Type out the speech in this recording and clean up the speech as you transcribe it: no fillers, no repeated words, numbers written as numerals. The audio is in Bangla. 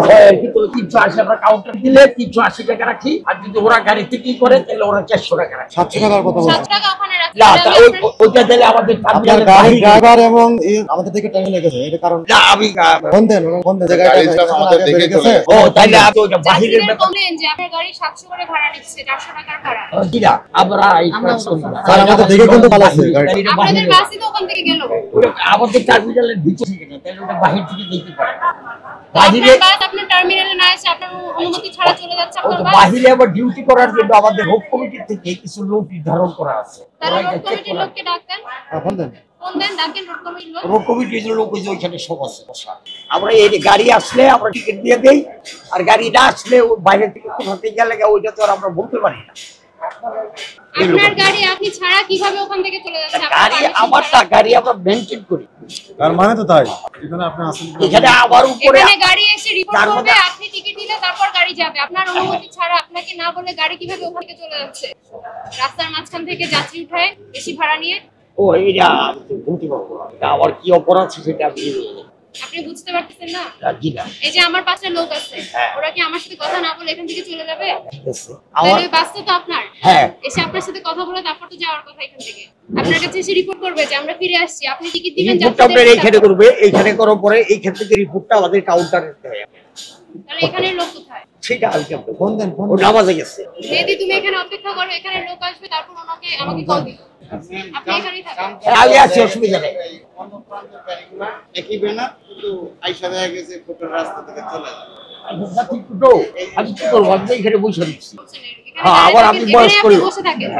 380 আমরা কাউন্টার দিলে 380 টাকা রাখি, আর যদি ওরা গাড়িতে কি করে তাহলে ওরা 400 টাকা রাখে। 700 টাকার কথা বলছেন? 7 টাকা ওখানে রাখি না, ওইটা দিলে আমাদের আপনার গাড়ির ড্রাইভার এবং আমাদের থেকে টার্মিনালে গেছে, এটা কারণ না আমি কোন জায়গায় আমাদের দেখে গেছে। ও তাইলে আপনি ওইটা বাহিরের ব্যাপার বলেন যে আপনার গাড়ি 700 করে ভাড়া নিচ্ছে, 400 টাকার ভাড়া। দিলা আমরা স্যার আমাদের দেখে কিন্তু ভালো আছে গাড়ি। আপনাদের বাসই তো ওখান থেকে গেল। আমাদের টার্মিনালের ভিতরে থেকে না, তাহলে ওটা বাহির থেকে দেখতে পারে। আপনার বাস আপনার টার্মিনালে না এসে আপনার অনুমতি ছাড়া চলে যাচ্ছে আপনার বাস। বাহিরে আবার ডিউটি করার জন্য আমাদের রোড কমিটি থেকে কিছু লোক নির্ধারণ করা আছে। তাহলে রোড কমিটির লোককে ডাকেন। ফোন দেন। ফোন দেন, ডাকেন রোড কমিটির লোক। রোড কমিটির লোক ওইখানে সব আছে বসা। আমরা এই গাড়ি আসলে আমরা টিকিট দিয়ে দেই, আর গাড়ি না আসলে ওই বাইরে থেকে কোথা থেকে গেলে ওইটা তো আর আমরা বলতে পারি না। আপনার গাড়ি আপনি ছাড়া কিভাবে ওখান থেকে চলে যাচ্ছে? গাড়ি আমার না, গাড়ি আমরা মেইনটেইন করি। তার মানে তো তাই, এখানে আপনি আসেন, এখানে আবার উপরে এখানে গাড়ি এসে রিপোর্ট করবে, আপনি টিকিট দিলে তারপর গাড়ি যাবে। আপনার অনুমতি ছাড়া আপনাকে না বলে গাড়ি কিভাবে ওখান থেকে চলে যাচ্ছে? রাস্তার মাঝখান থেকে যাত্রী উঠায় বেশি ভাড়া নিয়ে। ও এইটা বলতে পারবো না, এটা আমার কি অপরাধ সেটা আমি আপনি বুঝতে পারতেছেন না? জি না। এই যে আমার পাশে লোক আছে, হ্যাঁ। ওরা কি আমার সাথে কথা না বলে এখান থেকে চলে যাবে? ঠিক আছে তাহলে আমার ওই বাসটা তো আপনার। হ্যাঁ এসে আপনার সাথে কথা বলে তারপর তো যাওয়ার কথা এখান থেকে। আপনার কাছে এসে রিপোর্ট করবে যে আমরা ফিরে আসছি, আপনি টিকিট দিবেন, রিপোর্টটা আপনার এইখানে করবে, এইখানে করার পরে এইখান থেকে রিপোর্টটা আমাদের কাউন্টারে দেয়। তাহলে এখানে লোক কোথায়? সেটা আজকে ফোন দেন, ফোন ও নামাজে গেছে। দিদি তুমি এখানে অপেক্ষা করো, এখানে লোক আসবে, তারপর ওনাকে আমাকে কল দিও। আপনি এখানেই থাকেন। আমি আছি, অসুবিধা নেই। একই বেনা কিন্তু আইসা দেখা গেছে ফুটের রাস্তা থেকে চলে যায়। আমি কি করবো, আমি তো এখানে বসে দিচ্ছি। এখানে হ্যাঁ, আবার আমি এখানে বয়স আপনি করি। বসে থাকেন।